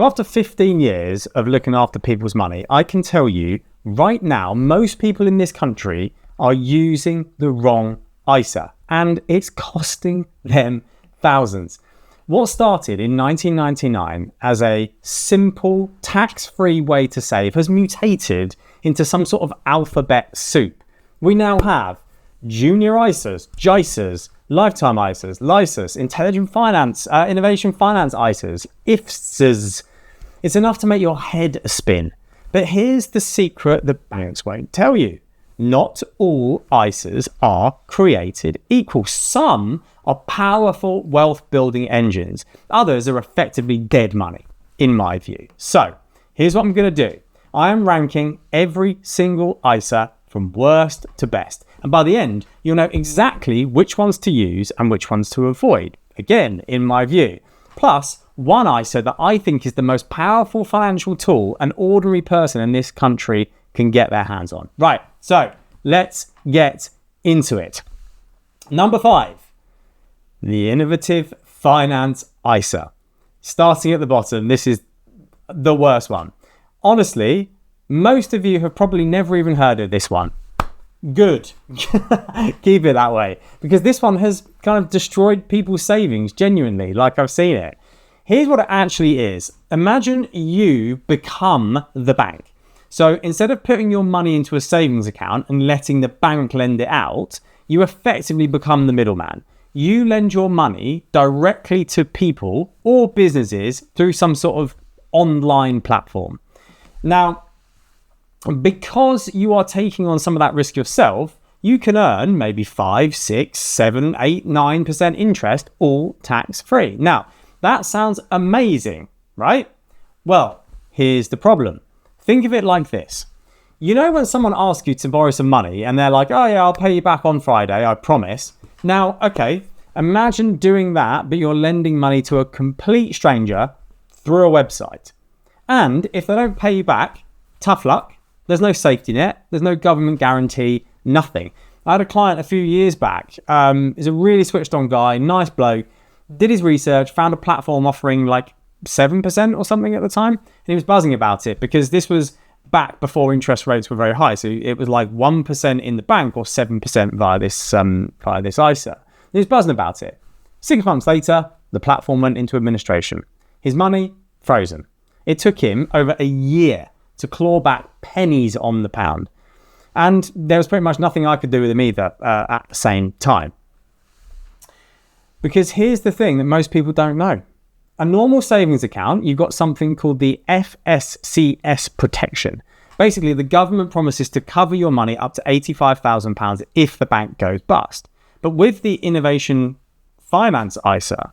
After 15 years of looking after people's money, I can tell you right now, most people in this country are using the wrong ISA, and it's costing them thousands. What started in 1999 as a simple, tax-free way to save has mutated into some sort of alphabet soup. We now have junior ISAs, JISAs, lifetime ISAs, LISAs, intelligent finance, innovation finance ISAs, IFSAs. It's enough to make your head spin. But here's the secret that banks won't tell you. Not all ISAs are created equal. Some are powerful wealth building engines. Others are effectively dead money, in my view. So here's what I'm going to do. I am ranking every single ISA from worst to best. And by the end, you'll know exactly which ones to use and which ones to avoid. Again, in my view. Plus, one ISA that I think is the most powerful financial tool an ordinary person in this country can get their hands on. Right, so let's get into it. Number 5, the Innovative Finance ISA. Starting at the bottom, this is the worst one. Honestly, most of you have probably never even heard of this one. Good. Keep it that way. Because this one has kind of destroyed people's savings, genuinely, like I've seen it. Here's what it actually is. Imagine you become the bank. So instead of putting your money into a savings account and letting the bank lend it out, you effectively become the middleman. You lend your money directly to people or businesses through some sort of online platform. Now, because you are taking on some of that risk yourself, you can earn maybe 5, 6, 7, 8, 9% interest, all tax-free. Now, that sounds amazing, right? Well, here's the problem. Think of it like this. You know when someone asks you to borrow some money and they're like, oh yeah, I'll pay you back on Friday, I promise. Now, okay, imagine doing that, but you're lending money to a complete stranger through a website. And if they don't pay you back, tough luck. There's no safety net. There's no government guarantee, nothing. I had a client a few years back. He's a really switched on guy, nice bloke, did his research, found a platform offering like 7% or something at the time. And he was buzzing about it because this was back before interest rates were very high. So it was like 1% in the bank or 7% via this ISA. And he was buzzing about it. 6 months later, the platform went into administration. His money, frozen. It took him over a year to claw back pennies on the pound. And there was pretty much nothing I could do with him either at the same time. Because here's the thing that most people don't know. A normal savings account, you've got something called the FSCS protection. Basically, the government promises to cover your money up to £85,000 if the bank goes bust. But with the Innovation Finance ISA,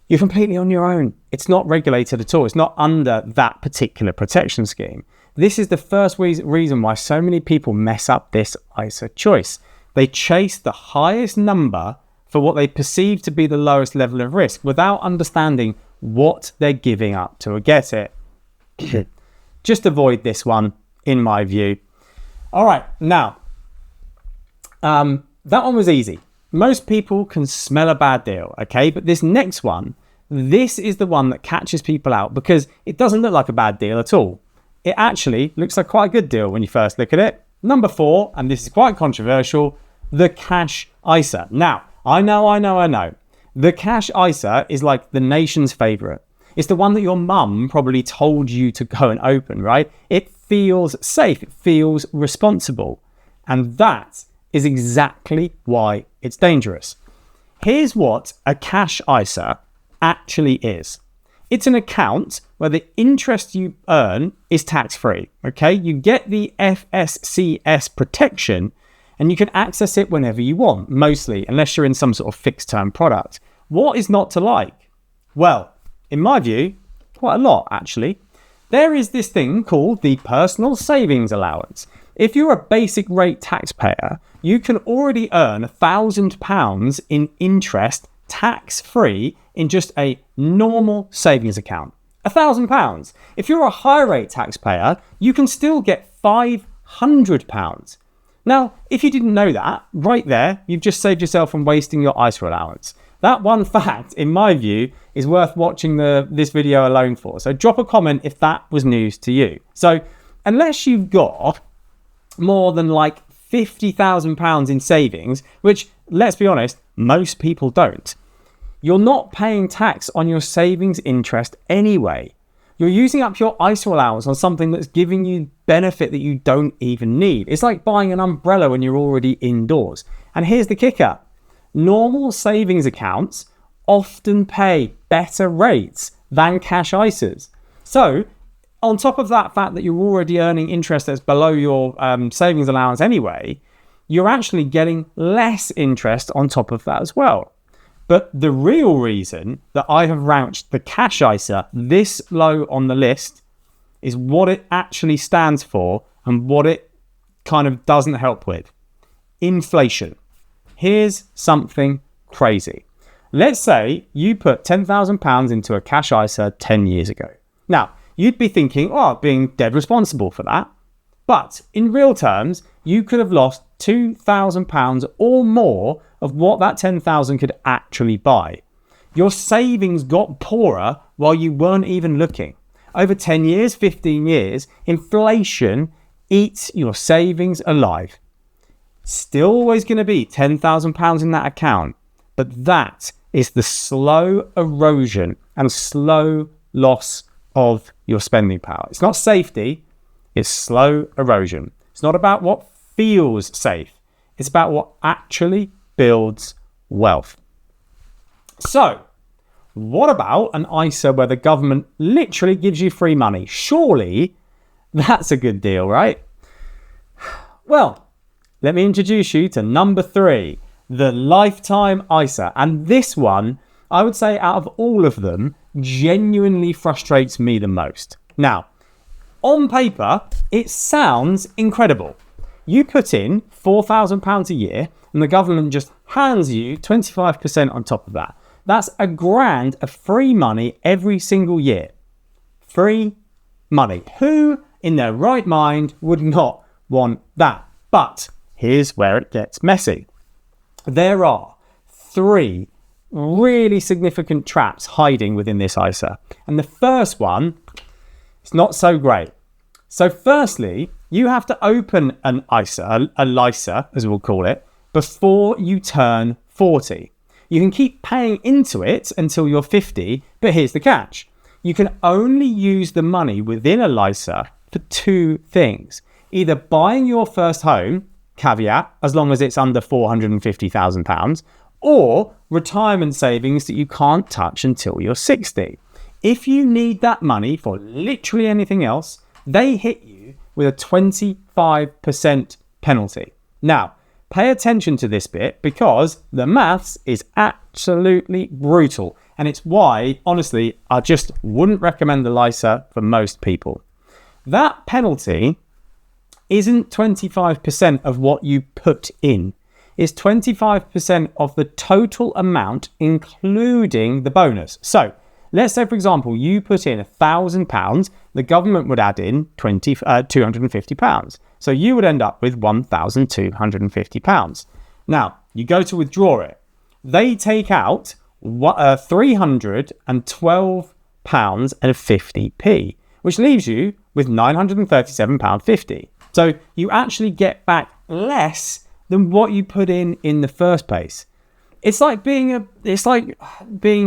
you're completely on your own. It's not regulated at all. It's not under that particular protection scheme. This is the first reason why so many people mess up this ISA choice. They chase the highest number for what they perceive to be the lowest level of risk without understanding what they're giving up to get it. Just avoid this one, in my view. All right, now, that one was easy. Most people can smell a bad deal, okay? But this next one, this is the one that catches people out because it doesn't look like a bad deal at all. It actually looks like quite a good deal when you first look at it. Number 4, and this is quite controversial, the cash ISA. Now, I know. The cash ISA is like the nation's favorite. It's the one that your mum probably told you to go and open, right? It feels safe. It feels responsible. And that is exactly why it's dangerous. Here's what a cash ISA actually is. It's an account where the interest you earn is tax-free, okay? You get the FSCS protection and you can access it whenever you want, mostly, unless you're in some sort of fixed-term product. What is not to like? Well, in my view, quite a lot, actually. There is this thing called the personal savings allowance. If you're a basic rate taxpayer, you can already earn £1,000 in interest tax-free in just a normal savings account. £1,000. If you're a high rate taxpayer, you can still get £500. Now, if you didn't know that, right there, you've just saved yourself from wasting your ISA allowance. That one fact, in my view, is worth watching this video alone for. So drop a comment if that was news to you. So unless you've got more than like £50,000 in savings, which, let's be honest, most people don't, you're not paying tax on your savings interest anyway. You're using up your ISA allowance on something that's giving you benefit that you don't even need. It's like buying an umbrella when you're already indoors. And here's the kicker. Normal savings accounts often pay better rates than cash ISAs. So on top of that fact that you're already earning interest that's below your savings allowance anyway, you're actually getting less interest on top of that as well. But the real reason that I have ranked the cash ISA this low on the list is what it actually stands for and what it kind of doesn't help with. Inflation. Here's something crazy. Let's say you put £10,000 into a cash ISA 10 years ago. Now, you'd be thinking, oh, being dead responsible for that. But in real terms, you could have lost £2,000 or more of what that 10,000 could actually buy. Your savings got poorer while you weren't even looking. Over 10 years, 15 years, inflation eats your savings alive. Still always going to be £10,000 in that account, but that is the slow erosion and slow loss of your spending power. It's not safety, it's slow erosion. It's not about what feels safe. It's about what actually builds wealth. So, what about an ISA where the government literally gives you free money? Surely that's a good deal, right? Well, let me introduce you to number 3, the lifetime ISA. And this one, I would say out of all of them, genuinely frustrates me the most. Now, on paper, it sounds incredible. You put in £4,000 a year and the government just hands you 25% on top of that. That's £1,000 of free money every single year. Free money. Who in their right mind would not want that? But here's where it gets messy. There are 3 really significant traps hiding within this ISA. And the first one, it's not so great. So firstly, you have to open an ISA, a LISA as we'll call it, before you turn 40. You can keep paying into it until you're 50, but here's the catch. You can only use the money within a LISA for 2 things. Either buying your first home, caveat, as long as it's under £450,000, or retirement savings that you can't touch until you're 60. If you need that money for literally anything else, they hit you with a 25% penalty. Now, pay attention to this bit because the maths is absolutely brutal. And it's why, honestly, I just wouldn't recommend the LISA for most people. That penalty isn't 25% of what you put in. It's 25% of the total amount, including the bonus. So let's say, for example, you put in £1,000, the government would add in £250. So you would end up with £1,250. Now, you go to withdraw it. They take out £312.50, which leaves you with £937.50. So you actually get back less than what you put in the first place. It's like being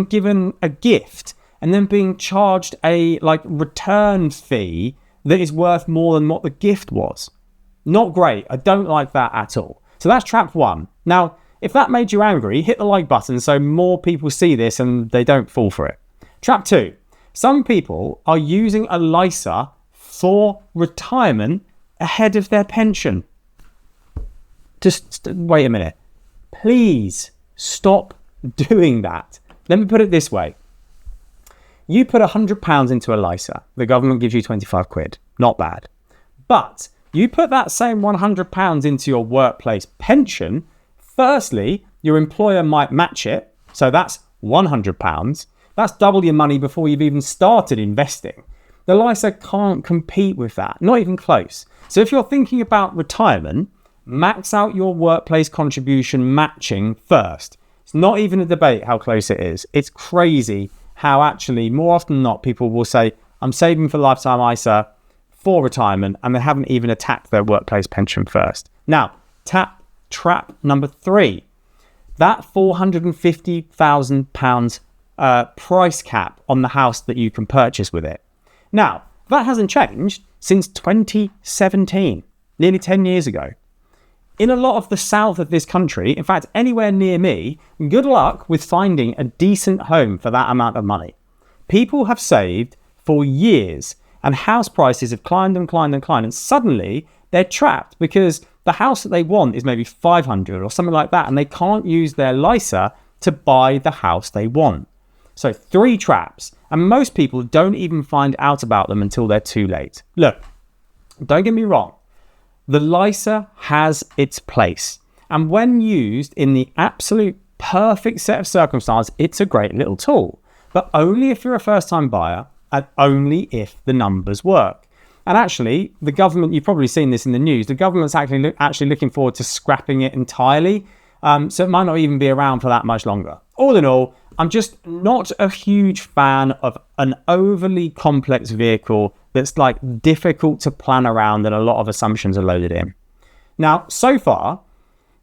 given a gift and then being charged a return fee that is worth more than what the gift was. Not great. I don't like that at all. So that's trap 1. Now, if that made you angry, hit the like button so more people see this and they don't fall for it. Trap 2. Some people are using a LISA for retirement ahead of their pension. Just wait a minute. Please stop doing that. Let me put it this way. You put £100 into a LISA. The government gives you 25 quid. Not bad. But you put that same £100 into your workplace pension. Firstly, your employer might match it. So that's £100. That's double your money before you've even started investing. The LISA can't compete with that. Not even close. So if you're thinking about retirement, max out your workplace contribution matching first. It's not even a debate how close it is. It's crazy how actually more often than not people will say, I'm saving for lifetime ISA for retirement, and they haven't even attacked their workplace pension first. Now, trap number 3, that £450,000 price cap on the house that you can purchase with it. Now, that hasn't changed since 2017, nearly 10 years ago. In a lot of the south of this country, in fact, anywhere near me, good luck with finding a decent home for that amount of money. People have saved for years, and house prices have climbed and climbed and climbed, and suddenly they're trapped because the house that they want is maybe 500 or something like that, and they can't use their LISA to buy the house they want. So 3 traps, and most people don't even find out about them until they're too late. Look, don't get me wrong, the LISA has its place, and when used in the absolute perfect set of circumstances, it's a great little tool, but only if you're a first-time buyer and only if the numbers work. And actually, the government, you've probably seen this in the news, the government's actually looking forward to scrapping it entirely, so it might not even be around for that much longer. All in all, I'm just not a huge fan of an overly complex vehicle that's like difficult to plan around and a lot of assumptions are loaded in. Now, so far,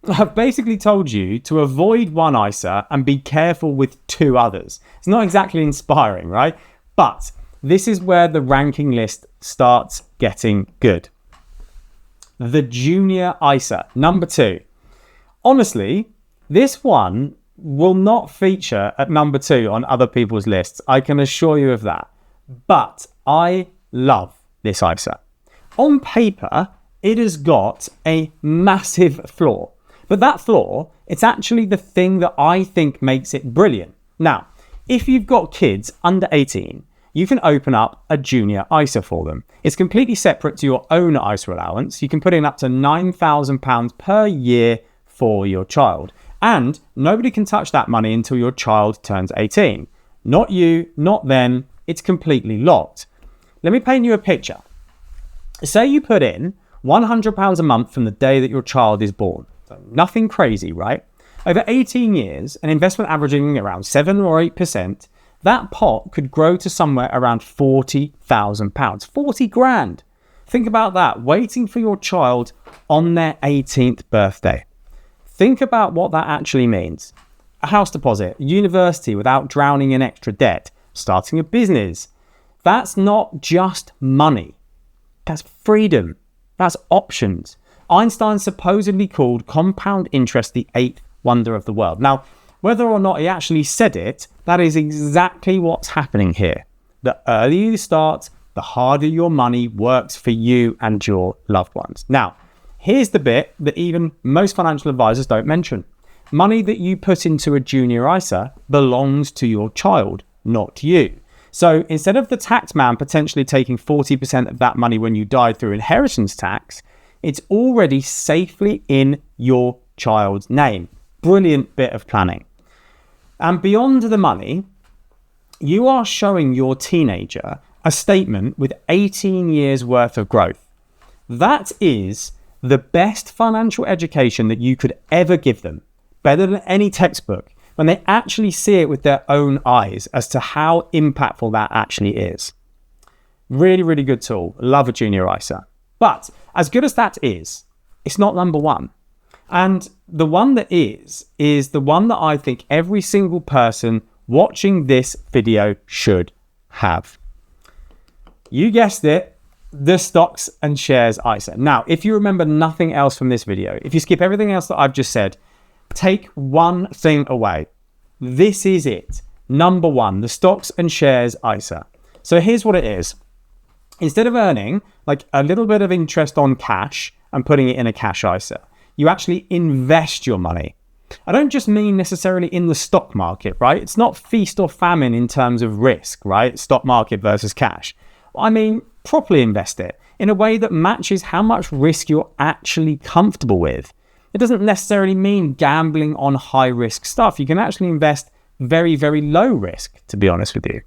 I've basically told you to avoid one ISA and be careful with 2 others. It's not exactly inspiring, right? But this is where the ranking list starts getting good. The junior ISA, number 2. Honestly, this one will not feature at number 2 on other people's lists. I can assure you of that. But I love this ISA. On paper, it has got a massive flaw. But that flaw, it's actually the thing that I think makes it brilliant. Now, if you've got kids under 18, you can open up a junior ISA for them. It's completely separate to your own ISA allowance. You can put in up to £9,000 per year for your child. And nobody can touch that money until your child turns 18. Not you, not them. It's completely locked. Let me paint you a picture. Say you put in £100 a month from the day that your child is born. So nothing crazy, right? Over 18 years, an investment averaging around 7 or 8%, that pot could grow to somewhere around £40,000. 40 grand. Think about that, waiting for your child on their 18th birthday. Think about what that actually means. A house deposit, a university without drowning in extra debt, starting a business. That's not just money. That's freedom. That's options. Einstein supposedly called compound interest the 8th wonder of the world. Now, whether or not he actually said it, that is exactly what's happening here. The earlier you start, the harder your money works for you and your loved ones. Now, here's the bit that even most financial advisors don't mention. Money that you put into a junior ISA belongs to your child, not you. So instead of the tax man potentially taking 40% of that money when you die through inheritance tax, it's already safely in your child's name. Brilliant bit of planning. And beyond the money, you are showing your teenager a statement with 18 years worth of growth. That is the best financial education that you could ever give them, better than any textbook, when they actually see it with their own eyes as to how impactful that actually is. Really, really good tool. Love a junior ISA. But as good as that is, it's not number 1. And the one that is the one that I think every single person watching this video should have. You guessed it, the stocks and shares ISA. Now, if you remember nothing else from this video, if you skip everything else that I've just said, take one thing away. This is it. Number 1, the stocks and shares ISA. So here's what it is. Instead of earning like a little bit of interest on cash and putting it in a cash ISA, you actually invest your money. I don't just mean necessarily in the stock market, right? It's not feast or famine in terms of risk, right? Stock market versus cash. I mean, properly invest it in a way that matches how much risk you're actually comfortable with. It doesn't necessarily mean gambling on high risk stuff. You can actually invest very, very low risk, to be honest with you.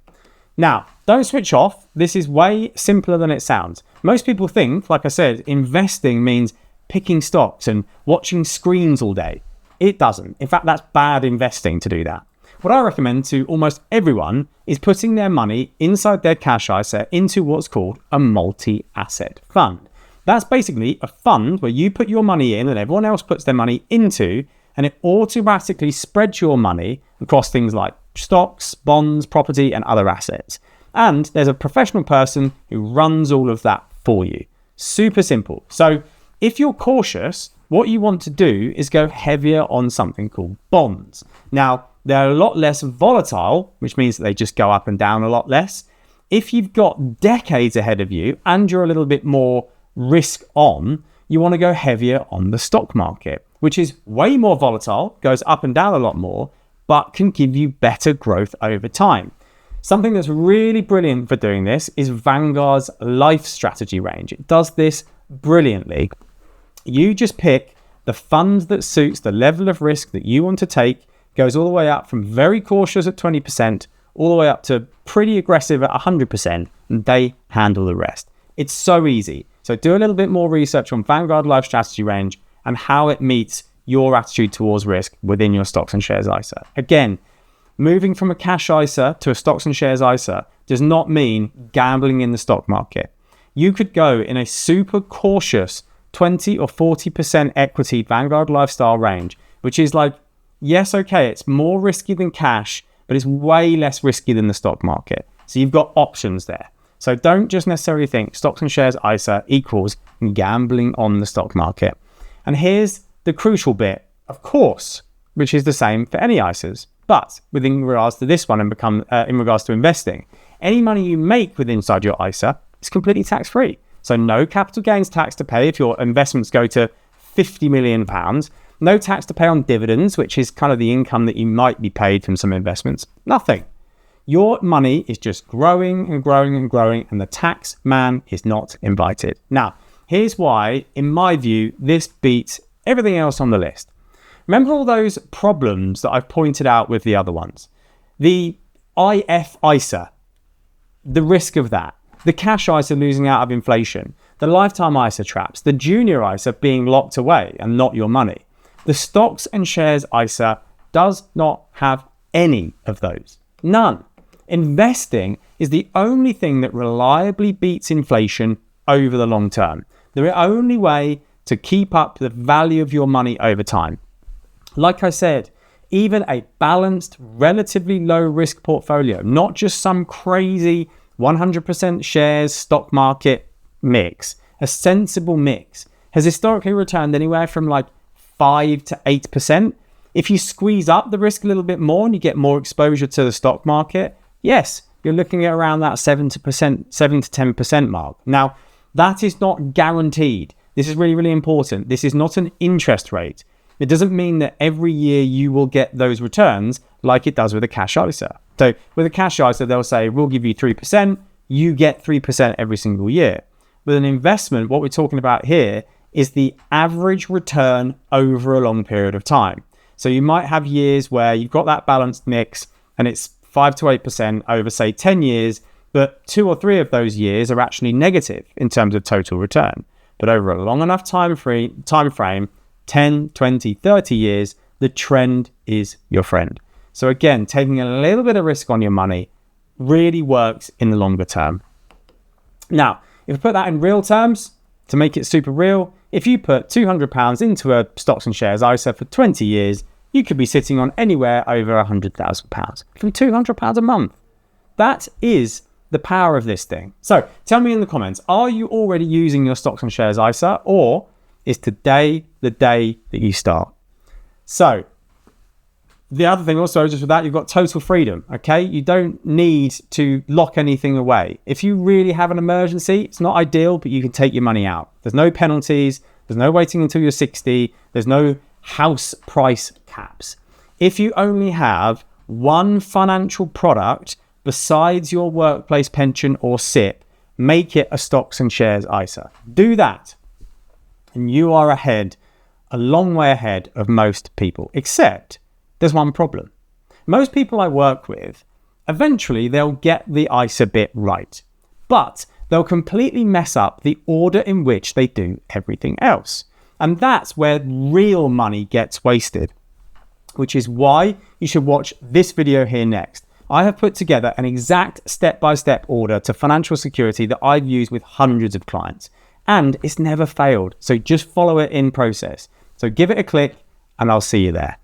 Now, don't switch off. This is way simpler than it sounds. Most people think, like I said, investing means picking stocks and watching screens all day. It doesn't. In fact, that's bad investing to do that. What I recommend to almost everyone is putting their money inside their cash ISA into what's called a multi-asset fund. That's basically a fund where you put your money in and everyone else puts their money into, and it automatically spreads your money across things like stocks, bonds, property, and other assets. And there's a professional person who runs all of that for you. Super simple. So if you're cautious, what you want to do is go heavier on something called bonds. Now, they're a lot less volatile, which means that they just go up and down a lot less. If you've got decades ahead of you and you're a little bit more risk on, you want to go heavier on the stock market, which is way more volatile, goes up and down a lot more, but can give you better growth over time. Something that's really brilliant for doing this is Vanguard's Life Strategy range. It does this brilliantly. You just pick the fund that suits the level of risk that you want to take, goes all the way up from very cautious at 20% all the way up to pretty aggressive at 100%, and they handle the rest. It's so easy. So do a little bit more research on Vanguard Life Strategy range and how it meets your attitude towards risk within your stocks and shares ISA. Again, moving from a cash ISA to a stocks and shares ISA does not mean gambling in the stock market. You could go in a super cautious 20 or 40% equity Vanguard lifestyle range, which is like, yes, okay, it's more risky than cash, but it's way less risky than the stock market. So you've got options there. So don't just necessarily think stocks and shares ISA equals gambling on the stock market. And here's the crucial bit, of course, which is the same for any ISAs. But within regards to this one and in regards to investing, any money you make within inside your ISA is completely tax-free. So no capital gains tax to pay if your investments go to £50 million. No tax to pay on dividends, which is kind of the income that you might be paid from some investments. Nothing. Your money is just growing and growing and growing, and the tax man is not invited. Now, here's why, in my view, this beats everything else on the list. Remember all those problems that I've pointed out with the other ones? The IF ISA, the risk of that, the cash ISA losing out of inflation, the lifetime ISA traps, the junior ISA being locked away and not your money. The stocks and shares ISA does not have any of those. None. Investing is the only thing that reliably beats inflation over the long term. The only way to keep up the value of your money over time. Like I said, even a balanced, relatively low risk portfolio, not just some crazy 100% shares stock market mix, a sensible mix, has historically returned anywhere from like 5 to 8%. If you squeeze up the risk a little bit more and you get more exposure to the stock market, yes, you're looking at around that 7 to 10% mark. Now, that is not guaranteed. This is really, really important. This is not an interest rate. It doesn't mean that every year you will get those returns like it does with a cash ISA. So with a cash ISA, they'll say, we'll give you 3%, you get 3% every single year. With an investment, what we're talking about here is the average return over a long period of time. So you might have years where you've got that balanced mix and it's 5 to 8% over, say, 10 years, but 2 or 3 of those years are actually negative in terms of total return. But over a long enough time frame, 10, 20, 30 years, the trend is your friend. So again, taking a little bit of risk on your money really works in the longer term. Now, if we put that in real terms, to make it super real, if you put £200 into a stocks and shares ISA for 20 years, you could be sitting on anywhere over £100,000 from £200 a month. That is the power of this thing. So tell me in the comments, are you already using your stocks and shares ISA, or is today the day that you start? So the other thing also, just with that, you've got total freedom, okay? You don't need to lock anything away. If you really have an emergency, it's not ideal, but you can take your money out. There's no penalties. There's no waiting until you're 60. There's no house price caps. If you only have one financial product besides your workplace pension or SIP, make it a stocks and shares ISA. Do that, and you are ahead, a long way ahead of most people, except there's one problem. Most people I work with, eventually they'll get the ISA bit right, but they'll completely mess up the order in which they do everything else. And that's where real money gets wasted. which is why you should watch this video here next. I have put together an exact step-by-step order to financial security that I've used with hundreds of clients, and it's never failed. So just follow it in process. So give it a click and I'll see you there.